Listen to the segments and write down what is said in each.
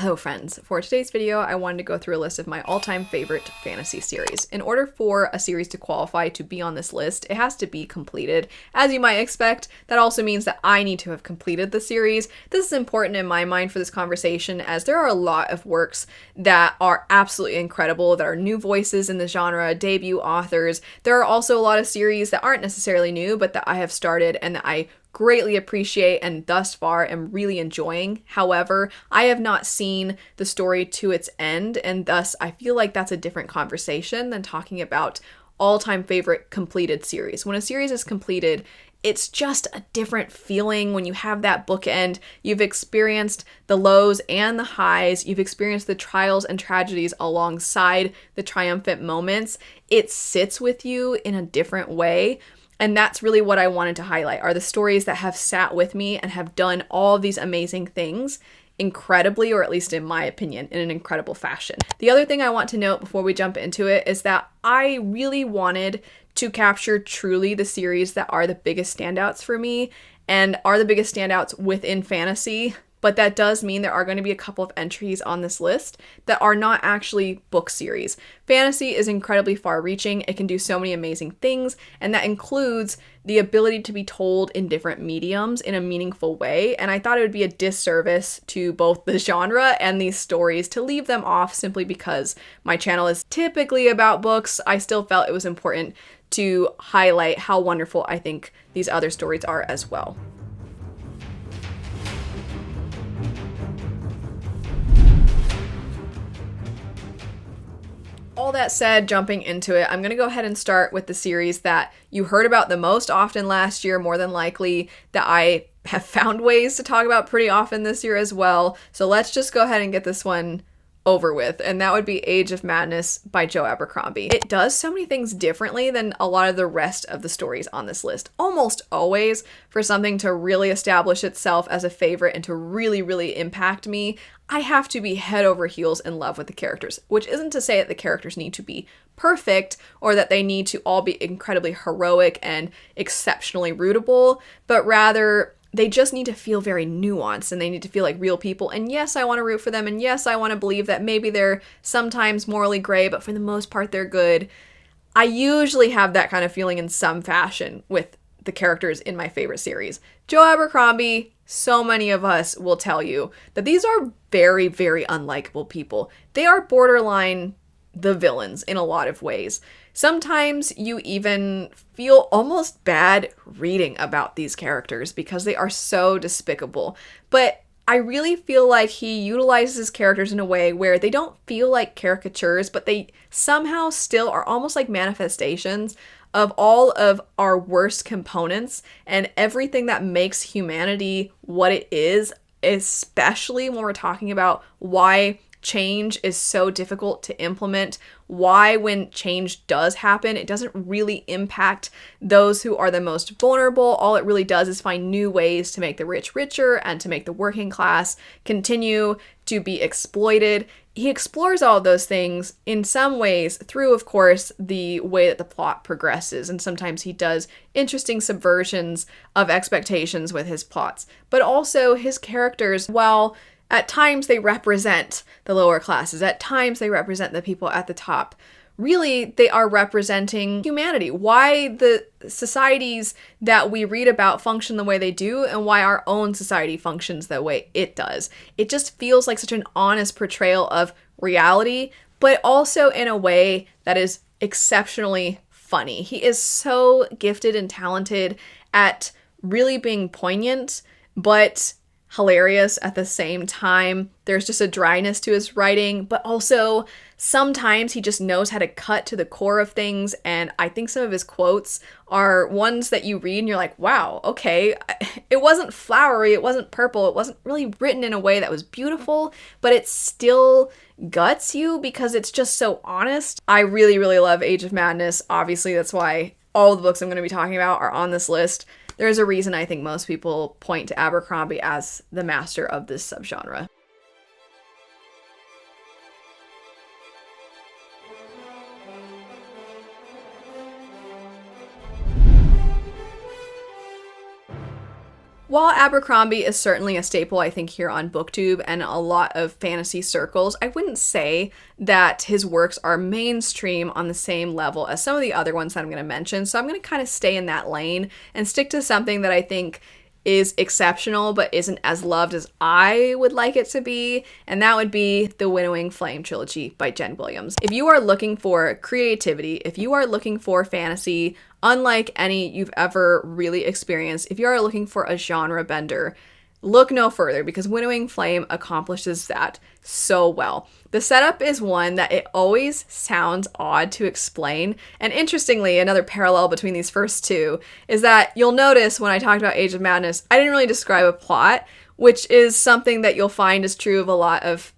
Hello friends, for today's video I wanted to go through a list of my all-time favorite fantasy series. In order for a series to qualify to be on this list, it has to be completed. As you might expect, that also means that I need to have completed the series. This is important in my mind for this conversation as there are a lot of works that are absolutely incredible, that are new voices in the genre, debut authors. There are also a lot of series that aren't necessarily new, but that I have started and that I greatly appreciate and thus far am really enjoying. However, I have not seen the story to its end, and thus I feel like that's a different conversation than talking about all-time favorite completed series. When a series is completed, it's just a different feeling when you have that bookend. You've experienced the lows and the highs. You've experienced the trials and tragedies alongside the triumphant moments. It sits with you in a different way. And that's really what I wanted to highlight, are the stories that have sat with me and have done all of these amazing things incredibly, or at least in my opinion, in an incredible fashion. The other thing I want to note before we jump into it is that I really wanted to capture truly the series that are the biggest standouts for me and are the biggest standouts within fantasy. But that does mean there are going to be a couple of entries on this list that are not actually book series. Fantasy is incredibly far-reaching. It can do so many amazing things, and that includes the ability to be told in different mediums in a meaningful way. And I thought it would be a disservice to both the genre and these stories to leave them off simply because my channel is typically about books. I still felt it was important to highlight how wonderful I think these other stories are as well. All that said, jumping into it, I'm going to go ahead and start with the series that you heard about the most often last year, more than likely, that I have found ways to talk about pretty often this year as well. So let's just go ahead and get this one over with, and that would be Age of Madness by Joe Abercrombie. It does so many things differently than a lot of the rest of the stories on this list. Almost always, for something to really establish itself as a favorite and to really, really impact me, I have to be head over heels in love with the characters, which isn't to say that the characters need to be perfect or that they need to all be incredibly heroic and exceptionally rootable, but rather they just need to feel very nuanced and they need to feel like real people. And yes, I want to root for them. And yes, I want to believe that maybe they're sometimes morally gray, but for the most part, they're good. I usually have that kind of feeling in some fashion with the characters in my favorite series. Joe Abercrombie, so many of us will tell you that these are very, very unlikable people. They are borderline the villains in a lot of ways. Sometimes you even feel almost bad reading about these characters because they are so despicable. But I really feel like he utilizes his characters in a way where they don't feel like caricatures, but they somehow still are almost like manifestations of all of our worst components and everything that makes humanity what it is, especially when we're talking about why change is so difficult to implement, why when change does happen, it doesn't really impact those who are the most vulnerable. All it really does is find new ways to make the rich richer and to make the working class continue to be exploited. He explores all of those things in some ways through, of course, the way that the plot progresses. And sometimes he does interesting subversions of expectations with his plots. But also his characters, while at times they represent the lower classes, at times they represent the people at the top, really they are representing humanity, why the societies that we read about function the way they do and why our own society functions the way it does. It just feels like such an honest portrayal of reality, but also in a way that is exceptionally funny. He is so gifted and talented at really being poignant, but hilarious at the same time. There's just a dryness to his writing, but also sometimes he just knows how to cut to the core of things. And I think some of his quotes are ones that you read and you're like, wow, okay, it wasn't flowery, it wasn't purple, it wasn't really written in a way that was beautiful, but it still guts you because it's just so honest. I really, really love Age of Madness. Obviously, that's why all the books I'm going to be talking about are on this list. There's a reason I think most people point to Abercrombie as the master of this subgenre. While Abercrombie is certainly a staple, I think, here on BookTube and a lot of fantasy circles, I wouldn't say that his works are mainstream on the same level as some of the other ones that I'm going to mention. So I'm going to kind of stay in that lane and stick to something that I think is exceptional but isn't as loved as I would like it to be, and that would be the Winnowing Flame Trilogy by Jen Williams. If you are looking for creativity, if you are looking for fantasy unlike any you've ever really experienced, if you are looking for a genre bender, look no further, because Winnowing Flame accomplishes that so well. The setup is one that it always sounds odd to explain, and interestingly, another parallel between these first two is that you'll notice when I talked about Age of Madness, I didn't really describe a plot, which is something that you'll find is true of a lot of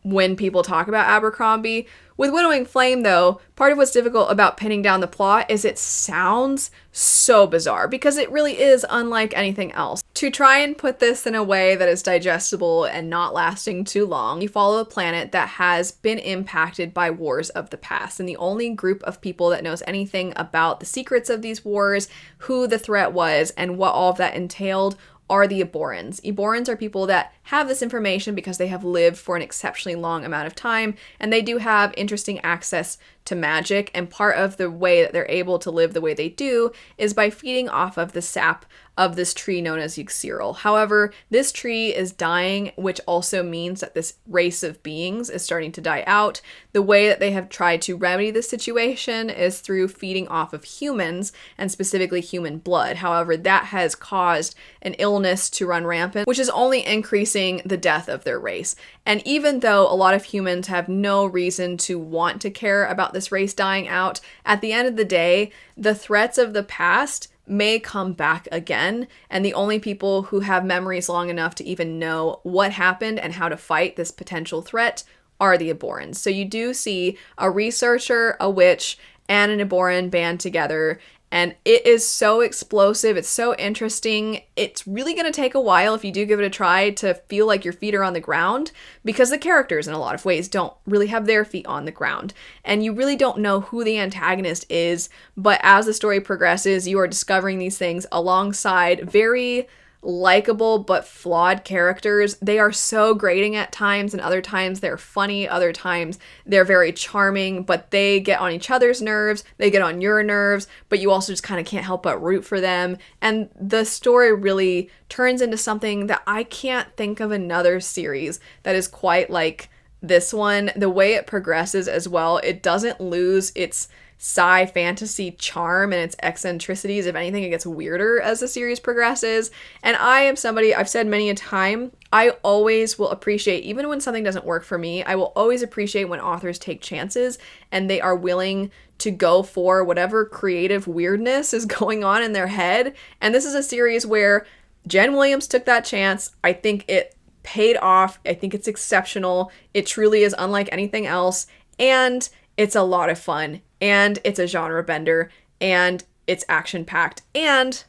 when people talk about Abercrombie. With Winnowing Flame, though, part of what's difficult about pinning down the plot is it sounds so bizarre, because it really is unlike anything else. To try and put this in a way that is digestible and not lasting too long, you follow a planet that has been impacted by wars of the past, and the only group of people that knows anything about the secrets of these wars, who the threat was, and what all of that entailed are the Eborans. Eborans are people that have this information because they have lived for an exceptionally long amount of time, and they do have interesting access to magic, and part of the way that they're able to live the way they do is by feeding off of the sap of this tree known as Yggdrasil. However, this tree is dying, which also means that this race of beings is starting to die out. The way that they have tried to remedy this situation is through feeding off of humans, and specifically human blood. However, that has caused an illness to run rampant, which is only increasing the death of their race. And even though a lot of humans have no reason to want to care about this race dying out, at the end of the day, the threats of the past may come back again, and the only people who have memories long enough to even know what happened and how to fight this potential threat are the Eborans. So you do see a researcher, a witch, and an Eboran band together, and it is so explosive, it's so interesting. It's really going to take a while, if you do give it a try, to feel like your feet are on the ground, because the characters in a lot of ways don't really have their feet on the ground, and you really don't know who the antagonist is, but as the story progresses, you are discovering these things alongside very likable but flawed characters. They are so grating at times, and other times they're funny, other times they're very charming, but they get on each other's nerves, they get on your nerves, but you also just kind of can't help but root for them. And the story really turns into something that I can't think of another series that is quite like this one. The way it progresses as well, it doesn't lose its sci fantasy charm and its eccentricities. If anything, it gets weirder as the series progresses. And I am somebody, I've said many a time, I always will appreciate, even when something doesn't work for me, I will always appreciate when authors take chances and they are willing to go for whatever creative weirdness is going on in their head. And this is a series where Jen Williams took that chance. I think it paid off. I think it's exceptional. It truly is unlike anything else. And it's a lot of fun, and it's a genre bender, and it's action-packed, and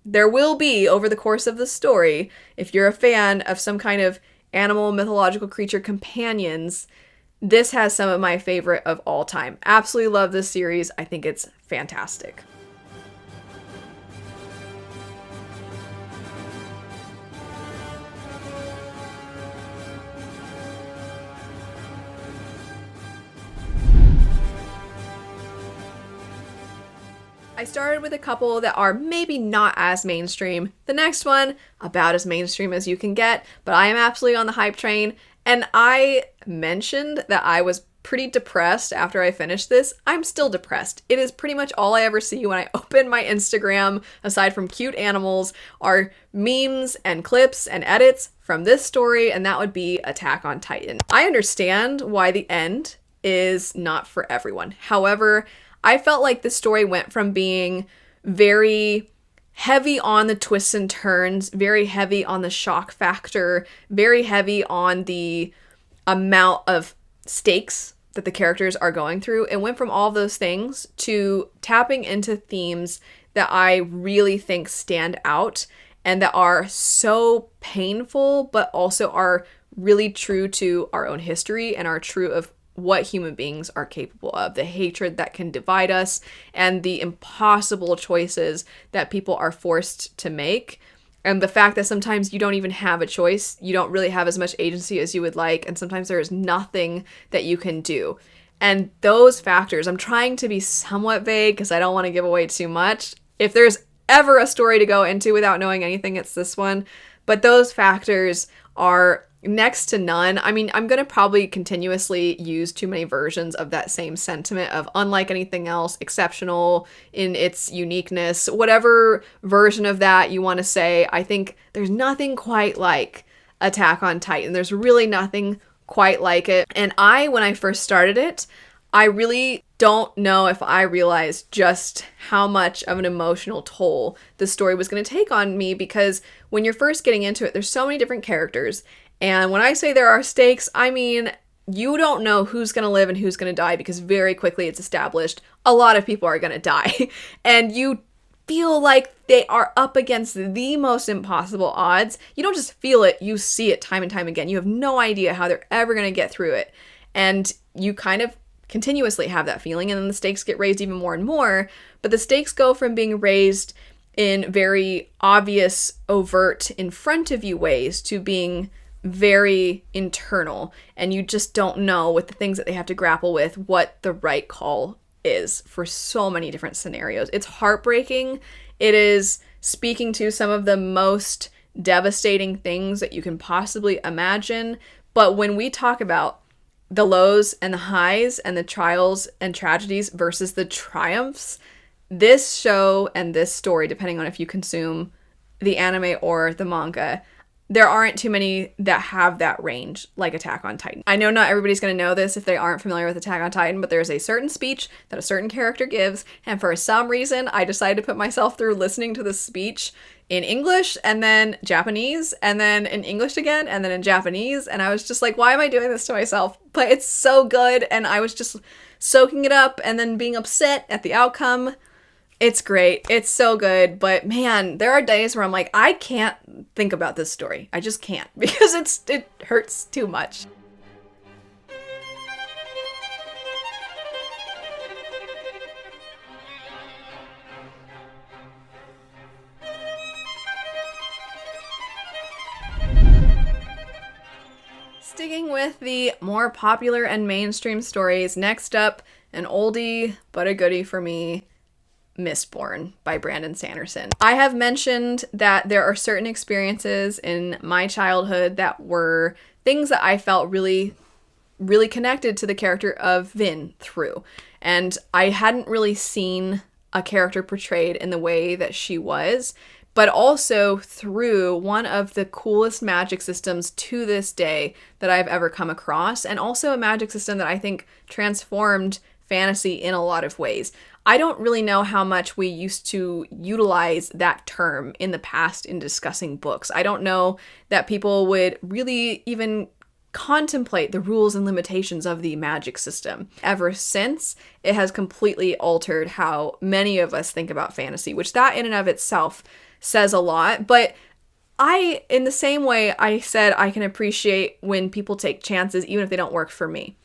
there will be, over the course of the story, if you're a fan of some kind of animal mythological creature companions, this has some of my favorite of all time. Absolutely love this series. I think it's fantastic. I started with a couple that are maybe not as mainstream. The next one, about as mainstream as you can get, but I am absolutely on the hype train. And I mentioned that I was pretty depressed after I finished this. I'm still depressed. It is pretty much all I ever see when I open my Instagram, aside from cute animals, are memes and clips and edits from this story, and that would be Attack on Titan. I understand why the end is not for everyone. However, I felt like the story went from being very heavy on the twists and turns, very heavy on the shock factor, very heavy on the amount of stakes that the characters are going through. It went from all those things to tapping into themes that I really think stand out and that are so painful, but also are really true to our own history and are true of what human beings are capable of, the hatred that can divide us, and the impossible choices that people are forced to make. And the fact that sometimes you don't even have a choice, you don't really have as much agency as you would like, and sometimes there is nothing that you can do. And those factors, I'm trying to be somewhat vague because I don't want to give away too much. If there's ever a story to go into without knowing anything, it's this one. But those factors are next to none. I mean, I'm going to probably continuously use too many versions of that same sentiment of unlike anything else, exceptional in its uniqueness, whatever version of that you want to say. I think there's nothing quite like Attack on Titan. There's really nothing quite like it. And when I first started it, I really don't know if I realized just how much of an emotional toll the story was going to take on me, because when you're first getting into it, there's so many different characters. And when I say there are stakes, I mean, you don't know who's going to live and who's going to die, because very quickly it's established a lot of people are going to die. And you feel like they are up against the most impossible odds. You don't just feel it, you see it time and time again. You have no idea how they're ever going to get through it. And you kind of continuously have that feeling, and then the stakes get raised even more and more. But the stakes go from being raised in very obvious, overt, in front of you ways to being very internal, and you just don't know, with the things that they have to grapple with, what the right call is for so many different scenarios. It's heartbreaking. It is speaking to some of the most devastating things that you can possibly imagine. But when we talk about the lows and the highs and the trials and tragedies versus the triumphs, this show and this story, depending on if you consume the anime or the manga, there aren't too many that have that range like Attack on Titan. I know not everybody's going to know this if they aren't familiar with Attack on Titan, but there's a certain speech that a certain character gives, and for some reason I decided to put myself through listening to this speech in English and then Japanese and then in English again and then in Japanese, and I was just like, why am I doing this to myself? But it's so good, and I was just soaking it up and then being upset at the outcome. It's great. It's so good. But man, there are days where I'm like, I can't think about this story. I just can't, because it hurts too much. Sticking with the more popular and mainstream stories, next up, an oldie but a goodie for me, Mistborn by Brandon Sanderson. I have mentioned that there are certain experiences in my childhood that were things that I felt really, really connected to the character of Vin through. And I hadn't really seen a character portrayed in the way that she was, but also through one of the coolest magic systems to this day that I've ever come across, and also a magic system that I think transformed fantasy in a lot of ways. I don't really know how much we used to utilize that term in the past in discussing books. I don't know that people would really even contemplate the rules and limitations of the magic system. Ever since, it has completely altered how many of us think about fantasy, which that in and of itself says a lot. But in the same way I said I can appreciate when people take chances even if they don't work for me,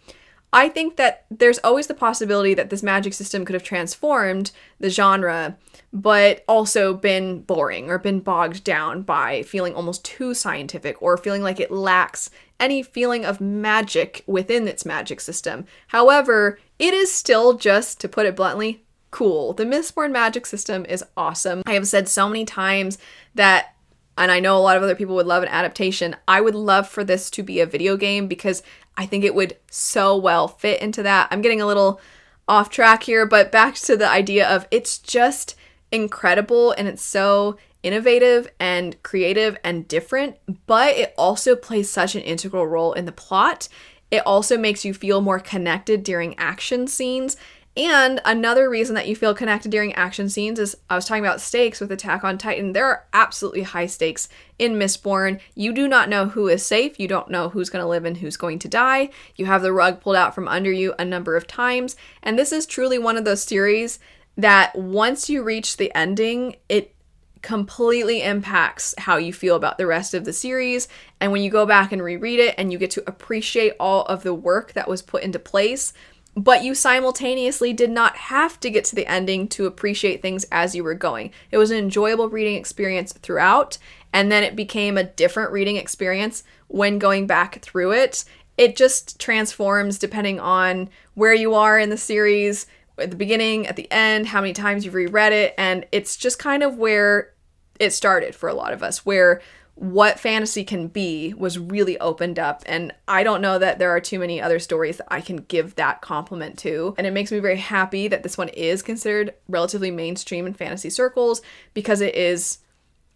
I think that there's always the possibility that this magic system could have transformed the genre, but also been boring or been bogged down by feeling almost too scientific or feeling like it lacks any feeling of magic within its magic system. However, it is still, just to put it bluntly, cool. The Mistborn magic system is awesome. I have said so many times that, and I know a lot of other people would love an adaptation, I would love for this to be a video game, because I think it would so well fit into that. I'm getting a little off track here, but back to the idea of it's just incredible and it's so innovative and creative and different, but it also plays such an integral role in the plot. It also makes you feel more connected during action scenes. And another reason that you feel connected during action scenes is, I was talking about stakes with Attack on Titan. There are absolutely high stakes in Mistborn. You do not know who is safe. You don't know who's going to live and who's going to die. You have the rug pulled out from under you a number of times. And this is truly one of those series that once you reach the ending, it completely impacts how you feel about the rest of the series. And when you go back and reread it and you get to appreciate all of the work that was put into place, but you simultaneously did not have to get to the ending to appreciate things as you were going. It was an enjoyable reading experience throughout, and then it became a different reading experience when going back through it. It just transforms depending on where you are in the series, at the beginning, at the end, how many times you've reread it, and it's just kind of where it started for a lot of us, where what fantasy can be was really opened up, and I don't know that there are too many other stories that I can give that compliment to, and it makes me very happy that this one is considered relatively mainstream in fantasy circles, because it is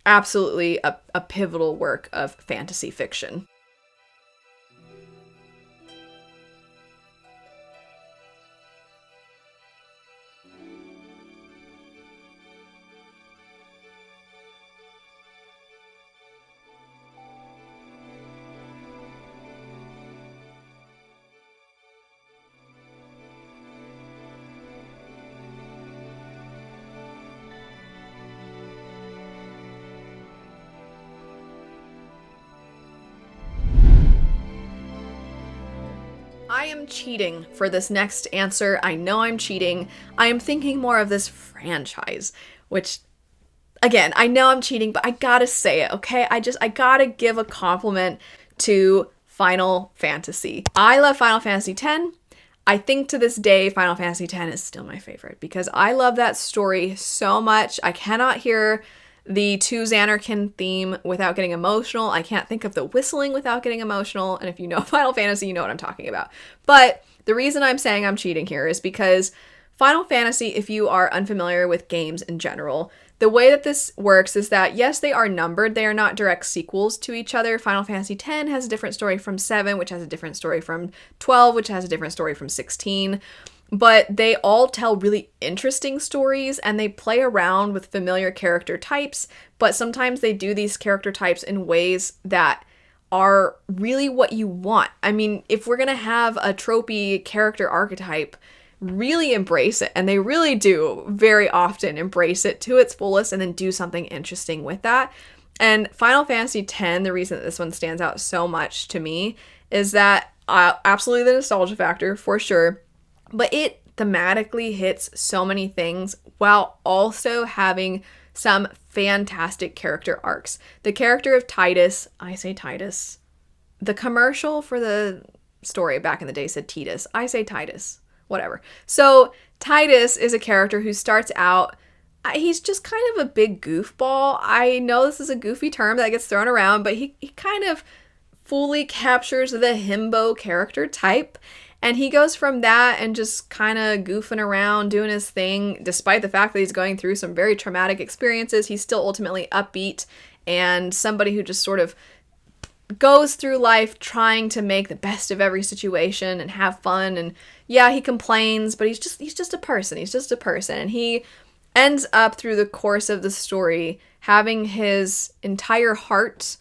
absolutely a pivotal work of fantasy fiction. I am cheating for this next answer. I know I'm cheating. I am thinking more of this franchise, which, again, I know I'm cheating, but I gotta say it, okay? I gotta give a compliment to Final Fantasy. I love Final Fantasy X. I think to this day, Final Fantasy X is still my favorite because I love that story so much. I cannot hear the To Xanarkin theme without getting emotional. I can't think of the whistling without getting emotional. And if you know Final Fantasy, you know what I'm talking about. But the reason I'm saying I'm cheating here is because Final Fantasy, if you are unfamiliar with games in general, the way that this works is that, yes, they are numbered. They are not direct sequels to each other. Final Fantasy X has a different story from 7, which has a different story from 12, which has a different story from 16. But they all tell really interesting stories, and they play around with familiar character types, but sometimes they do these character types in ways that are really what you want. I mean, if we're gonna have a tropey character archetype, really embrace it, and they really do very often embrace it to its fullest and then do something interesting with that. And Final Fantasy X, the reason that this one stands out so much to me is that absolutely the nostalgia factor for sure, but it thematically hits so many things while also having some fantastic character arcs. The character of Titus, I say Titus. The commercial for the story back in the day said Titus. I say Titus. Whatever. So Titus is a character who starts out, he's just kind of a big goofball. I know this is a goofy term that gets thrown around, but he kind of fully captures the himbo character type. And he goes from that and just kind of goofing around, doing his thing, despite the fact that he's going through some very traumatic experiences. He's still ultimately upbeat and somebody who just sort of goes through life trying to make the best of every situation and have fun. And yeah, he complains, but he's just a person. He's just a person. And he ends up through the course of the story having his entire heart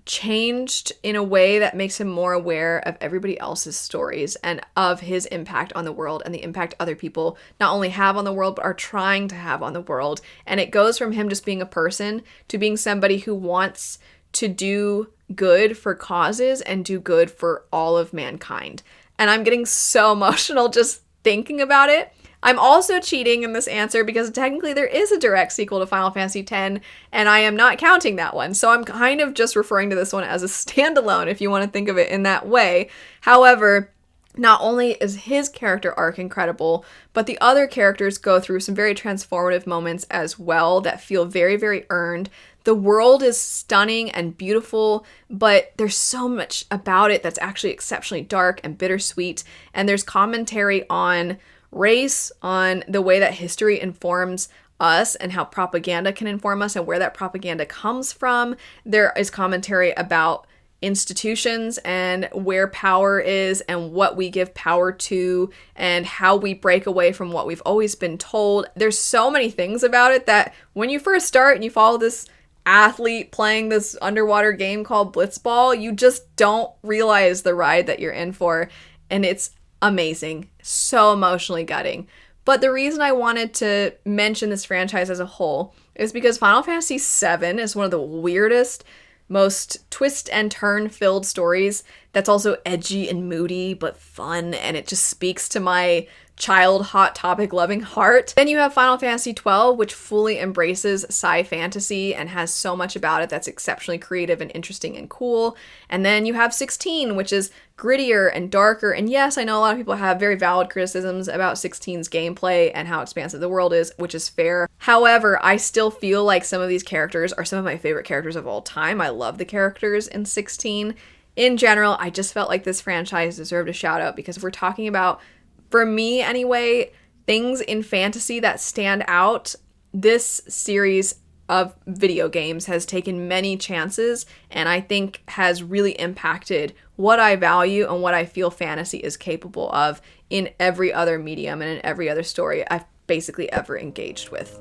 changed in a way that makes him more aware of everybody else's stories and of his impact on the world and the impact other people not only have on the world but are trying to have on the world. And it goes from him just being a person to being somebody who wants to do good for causes and do good for all of mankind. And I'm getting so emotional just thinking about it. I'm also cheating in this answer because technically there is a direct sequel to Final Fantasy X, and I am not counting that one. So I'm kind of just referring to this one as a standalone if you want to think of it in that way. However, not only is his character arc incredible, but the other characters go through some very transformative moments as well that feel very, very earned. The world is stunning and beautiful, but there's so much about it that's actually exceptionally dark and bittersweet. And there's commentary on race, on the way that history informs us and how propaganda can inform us and where that propaganda comes from. There is commentary about institutions and where power is and what we give power to and how we break away from what we've always been told. There's so many things about it that when you first start and you follow this athlete playing this underwater game called Blitzball, you just don't realize the ride that you're in for. And it's amazing. So emotionally gutting. But the reason I wanted to mention this franchise as a whole is because Final Fantasy VII is one of the weirdest, most twist and turn filled stories that's also edgy and moody but fun, and it just speaks to my child hot topic loving heart. Then you have Final Fantasy XII, which fully embraces sci fantasy and has so much about it that's exceptionally creative and interesting and cool. And then you have 16, which is grittier and darker. And yes, I know a lot of people have very valid criticisms about 16's gameplay and how expansive the world is, which is fair. However, I still feel like some of these characters are some of my favorite characters of all time. I love the characters in 16. In general, I just felt like this franchise deserved a shout out because if we're talking about, for me anyway, things in fantasy that stand out, this series of video games has taken many chances and I think has really impacted what I value and what I feel fantasy is capable of in every other medium and in every other story I've basically ever engaged with.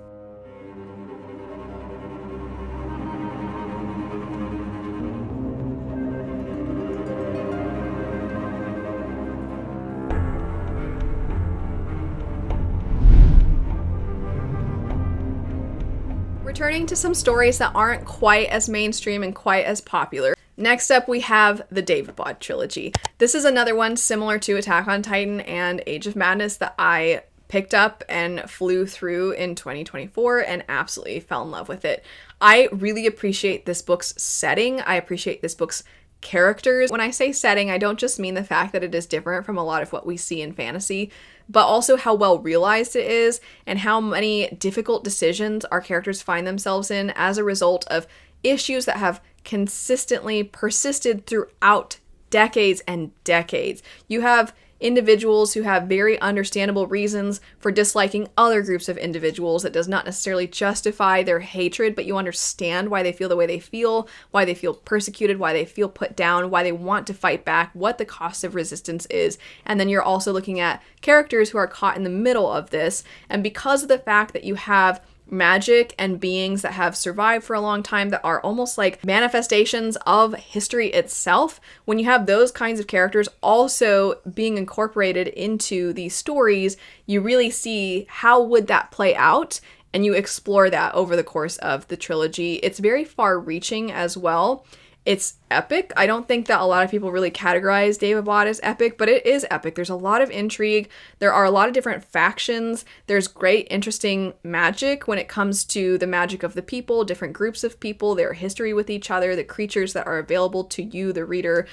Returning to some stories that aren't quite as mainstream and quite as popular. Next up, we have the Daevabad Trilogy. This is another one similar to Attack on Titan and Age of Madness that I picked up and flew through in 2024 and absolutely fell in love with it. I really appreciate this book's setting. I appreciate this book's characters. When I say setting, I don't just mean the fact that it is different from a lot of what we see in fantasy, but also how well realized it is and how many difficult decisions our characters find themselves in as a result of issues that have consistently persisted throughout decades and decades. You have individuals who have very understandable reasons for disliking other groups of individuals. That does not necessarily justify their hatred, but you understand why they feel the way they feel, why they feel persecuted, why they feel put down, why they want to fight back, what the cost of resistance is. And then you're also looking at characters who are caught in the middle of this. And because of the fact that you have magic and beings that have survived for a long time that are almost like manifestations of history itself, when you have those kinds of characters also being incorporated into these stories, you really see how would that play out, and you explore that over the course of the trilogy. It's very far-reaching as well. It's epic. I don't think that a lot of people really categorize Daevabad as epic, but it is epic. There's a lot of intrigue. There are a lot of different factions. There's great, interesting magic when it comes to the magic of the people, different groups of people, their history with each other, the creatures that are available to you, the reader.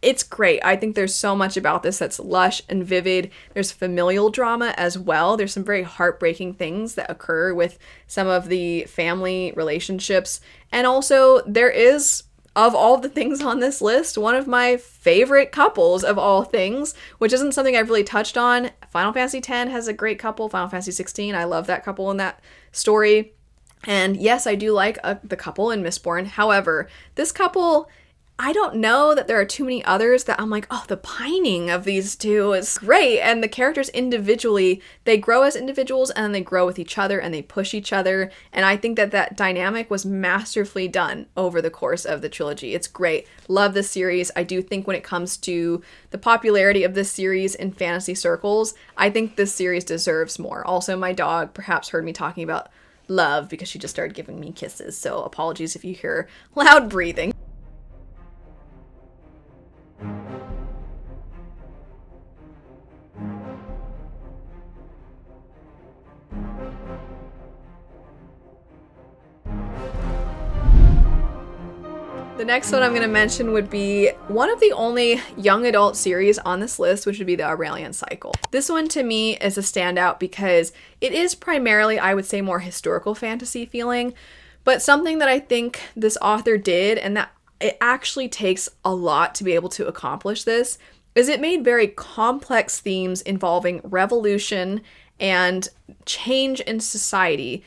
It's great. I think there's so much about this that's lush and vivid. There's familial drama as well. There's some very heartbreaking things that occur with some of the family relationships. And also there is, of all the things on this list, one of my favorite couples of all things, which isn't something I've really touched on. Final Fantasy X has a great couple. Final Fantasy 16, I love that couple in that story. And yes, I do like the couple in Mistborn. However, this couple, I don't know that there are too many others that I'm like, oh, the pining of these two is great. And the characters individually, they grow as individuals and then they grow with each other and they push each other. And I think that that dynamic was masterfully done over the course of the trilogy. It's great. Love this series. I do think when it comes to the popularity of this series in fantasy circles, I think this series deserves more. Also, my dog perhaps heard me talking about love because she just started giving me kisses. So apologies if you hear loud breathing. The next one I'm going to mention would be one of the only young adult series on this list, which would be the Aurelian Cycle. This one to me is a standout because it is primarily, I would say, more historical fantasy feeling, but something that I think this author did, and that it actually takes a lot to be able to accomplish this, is it made very complex themes involving revolution and change in society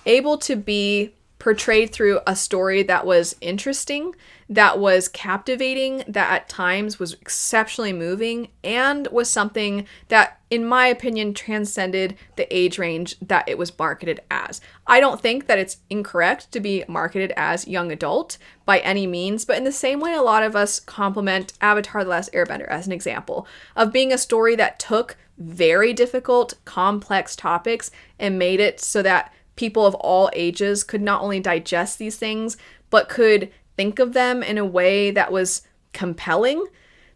able to be portrayed through a story that was interesting, that was captivating, that at times was exceptionally moving, and was something that, in my opinion, transcended the age range that it was marketed as. I don't think that it's incorrect to be marketed as young adult by any means, but in the same way a lot of us compliment Avatar: The Last Airbender as an example of being a story that took very difficult, complex topics and made it so that people of all ages could not only digest these things, but could think of them in a way that was compelling.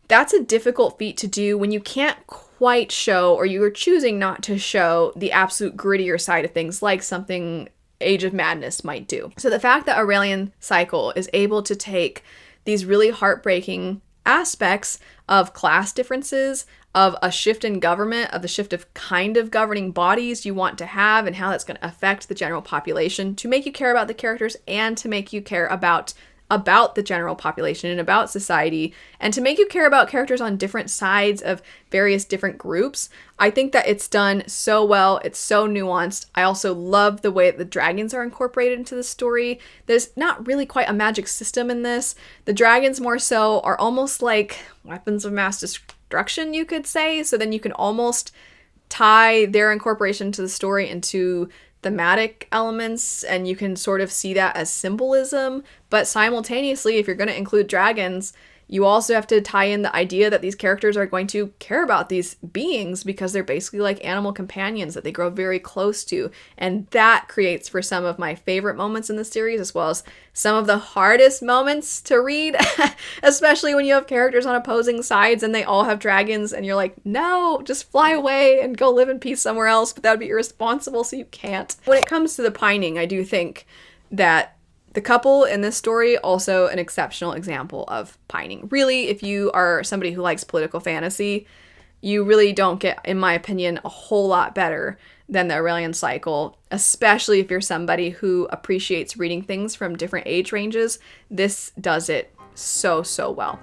that's a difficult feat to do when you can't quite show, or you're choosing not to show, the absolute grittier side of things, like something Age of Madness might do. So the fact that Aurelian Cycle is able to take these really heartbreaking aspects of class differences, of a shift in government, of the shift of kind of governing bodies you want to have, and how that's going to affect the general population, to make you care about the characters and to make you care about the general population and about society, and to make you care about characters on different sides of various different groups. I think that it's done so well. It's so nuanced. I also love the way that the dragons are incorporated into the story. There's not really quite a magic system in this. The dragons more so are almost like weapons of mass destruction, you could say. So then you can almost tie their incorporation to the story into thematic elements, and you can sort of see that as symbolism. But simultaneously, if you're going to include dragons, you also have to tie in the idea that these characters are going to care about these beings because they're basically like animal companions that they grow very close to. And that creates for some of my favorite moments in the series, as well as some of the hardest moments to read, especially when you have characters on opposing sides and they all have dragons and you're like, no, just fly away and go live in peace somewhere else, but that would be irresponsible, so you can't. When it comes to the pining, I do think that the couple in this story, also an exceptional example of pining. Really, if you are somebody who likes political fantasy, you really don't get, in my opinion, a whole lot better than the Aurelian Cycle, especially if you're somebody who appreciates reading things from different age ranges. This does it so, so well.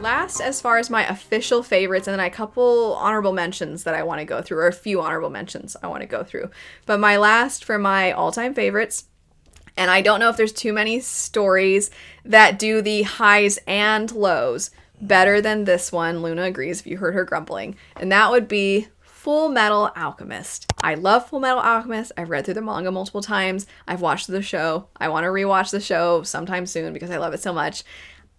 Last, as far as my official favorites, and then a couple honorable mentions that I want to go through, or a few honorable mentions I want to go through. But my last for my all-time favorites, and I don't know if there's too many stories that do the highs and lows better than this one. Luna agrees if you heard her grumbling. And that would be Fullmetal Alchemist. I love Fullmetal Alchemist. I've read through the manga multiple times. I've watched the show. I want to rewatch the show sometime soon because I love it so much.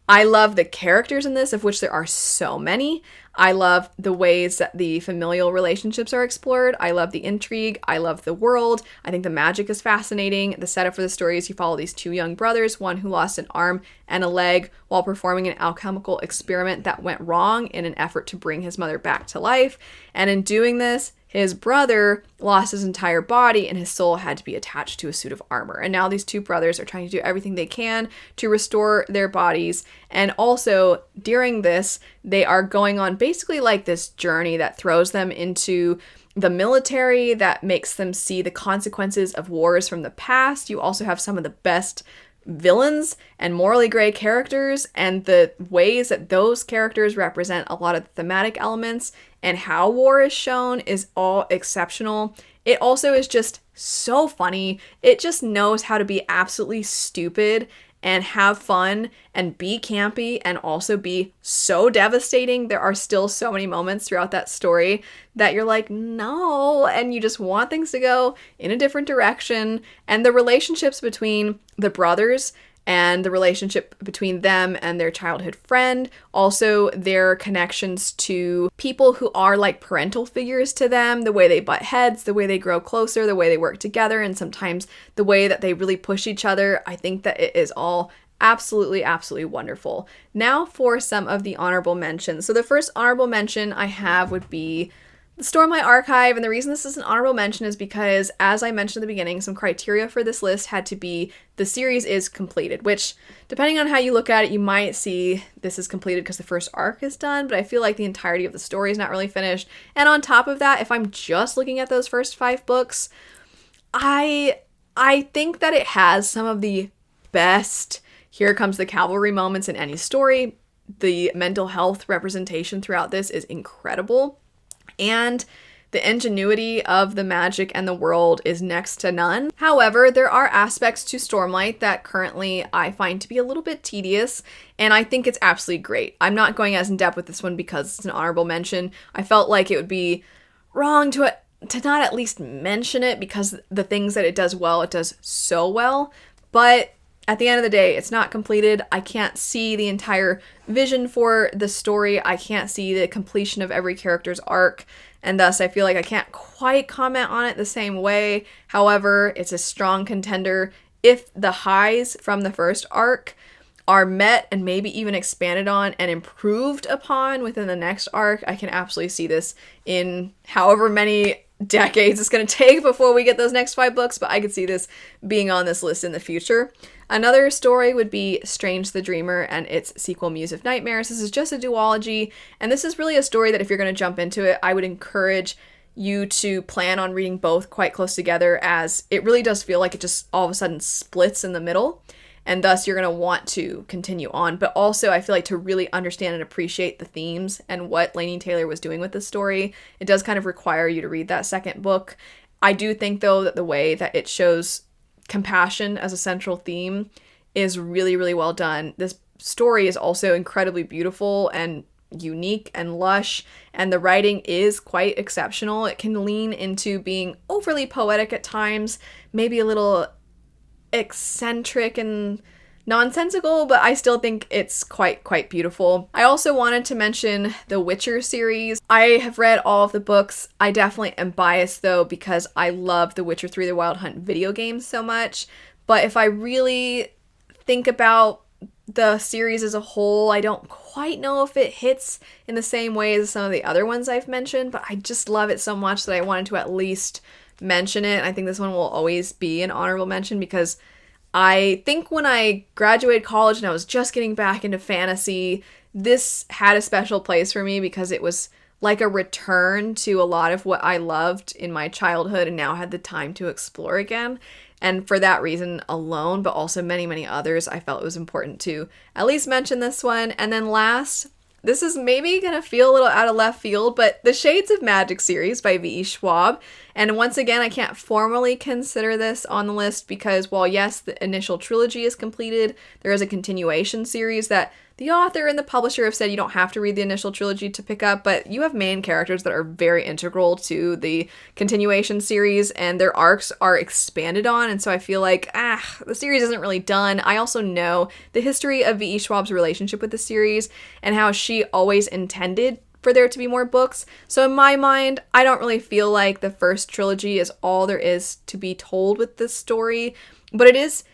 I love the characters in this, of which there are so many. I love the ways that the familial relationships are explored. I love the intrigue. I love the world. I think the magic is fascinating. The setup for the story is you follow these two young brothers, one who lost an arm and a leg while performing an alchemical experiment that went wrong in an effort to bring his mother back to life. And in doing this, his brother lost his entire body and his soul had to be attached to a suit of armor. And now these two brothers are trying to do everything they can to restore their bodies. And also during this, they are going on basically like this journey that throws them into the military, that makes them see the consequences of wars from the past. You also have some of the best villains and morally gray characters, and the ways that those characters represent a lot of the thematic elements and how war is shown is all exceptional. It also is just so funny. It just knows how to be absolutely stupid and have fun and be campy and also be so devastating. There are still so many moments throughout that story that you're like, no, and you just want things to go in a different direction. And the relationships between the brothers and the relationship between them and their childhood friend, also their connections to people who are like parental figures to them, the way they butt heads, the way they grow closer, the way they work together, and sometimes the way that they really push each other. I think that it is all absolutely, absolutely wonderful. Now for some of the honorable mentions. So the first honorable mention I have would be the Stormlight Archive, and the reason this is an honorable mention is because, as I mentioned at the beginning, some criteria for this list had to be the series is completed, which, depending on how you look at it, you might see this is completed because the first arc is done, but I feel like the entirety of the story is not really finished. And on top of that, if I'm just looking at those first 5 books, I think that it has some of the best here comes the cavalry moments in any story. The mental health representation throughout this is incredible. And the ingenuity of the magic and the world is next to none. However, there are aspects to Stormlight that currently I find to be a little bit tedious, and I think it's absolutely great. I'm not going as in depth with this one because it's an honorable mention. I felt like it would be wrong to not at least mention it because the things that it does well, it does so well. But at the end of the day, it's not completed. I can't see the entire vision for the story. I can't see the completion of every character's arc, and thus I feel like I can't quite comment on it the same way. However, it's a strong contender. If the highs from the first arc are met and maybe even expanded on and improved upon within the next arc, I can absolutely see this in however many decades it's going to take before we get those next 5 books, but I could see this being on this list in the future. Another story would be Strange the Dreamer and its sequel Muse of Nightmares. This is just a duology, and this is really a story that if you're going to jump into it, I would encourage you to plan on reading both quite close together, as it really does feel like it just all of a sudden splits in the middle, and thus you're going to want to continue on. But also, I feel like to really understand and appreciate the themes and what Laini Taylor was doing with this story, it does kind of require you to read that second book. I do think, though, that the way that it shows compassion as a central theme is really, really well done. This story is also incredibly beautiful and unique and lush, and the writing is quite exceptional. It can lean into being overly poetic at times, maybe a little eccentric and nonsensical, but I still think it's quite beautiful. I also wanted to mention the Witcher series. I have read all of the books. I definitely am biased though, because I love the Witcher 3 The Wild Hunt video game so much, but if I really think about the series as a whole, I don't quite know if it hits in the same way as some of the other ones I've mentioned, but I just love it so much that I wanted to at least mention it. I think this one will always be an honorable mention, because I think when I graduated college and I was just getting back into fantasy, this had a special place for me because it was like a return to a lot of what I loved in my childhood and now had the time to explore again. And for that reason alone, but also many others, I felt it was important to at least mention this one. And then last, this is maybe going to feel a little out of left field, but the Shades of Magic series by V.E. Schwab. And once again, I can't formally consider this on the list because while yes, the initial trilogy is completed, there is a continuation series that the author and the publisher have said you don't have to read the initial trilogy to pick up, but you have main characters that are very integral to the continuation series and their arcs are expanded on, and so I feel like, the series isn't really done. I also know the history of V.E. Schwab's relationship with the series and how she always intended for there to be more books. So in my mind, I don't really feel like the first trilogy is all there is to be told with this story, but it is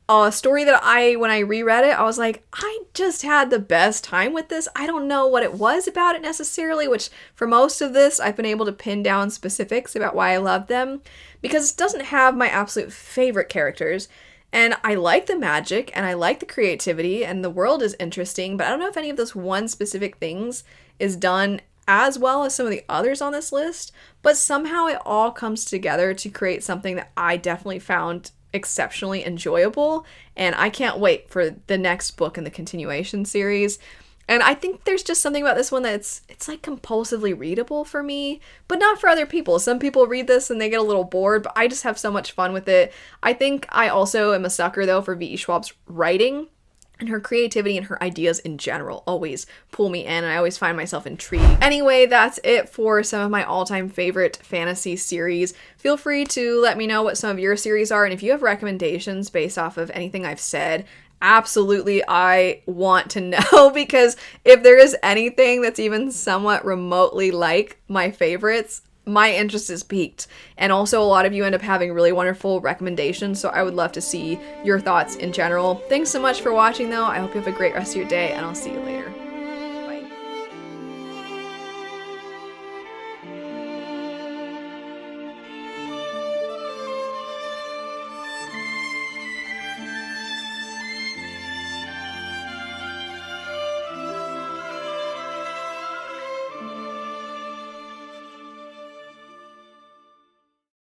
a story that when I reread it, I was like, I just had the best time with this. I don't know what it was about it necessarily, which for most of this, I've been able to pin down specifics about why I love them, because it doesn't have my absolute favorite characters. And I like the magic and I like the creativity and the world is interesting, but I don't know if any of those one specific things is done as well as some of the others on this list, but somehow it all comes together to create something that I definitely found exceptionally enjoyable, and I can't wait for the next book in the continuation series. And I think there's just something about this one that it's like compulsively readable for me, but not for other people. Some people read this and they get a little bored, but I just have so much fun with it. I think I also am a sucker though for V.E. Schwab's writing, and her creativity and her ideas in general always pull me in, and I always find myself intrigued. Anyway, that's it for some of my all-time favorite fantasy series. Feel free to let me know what some of your series are, and if you have recommendations based off of anything I've said, absolutely I want to know, because if there is anything that's even somewhat remotely like my favorites, my interest is piqued. And also a lot of you end up having really wonderful recommendations, so I would love to see your thoughts in general. Thanks so much for watching though. I hope you have a great rest of your day, and I'll see you later.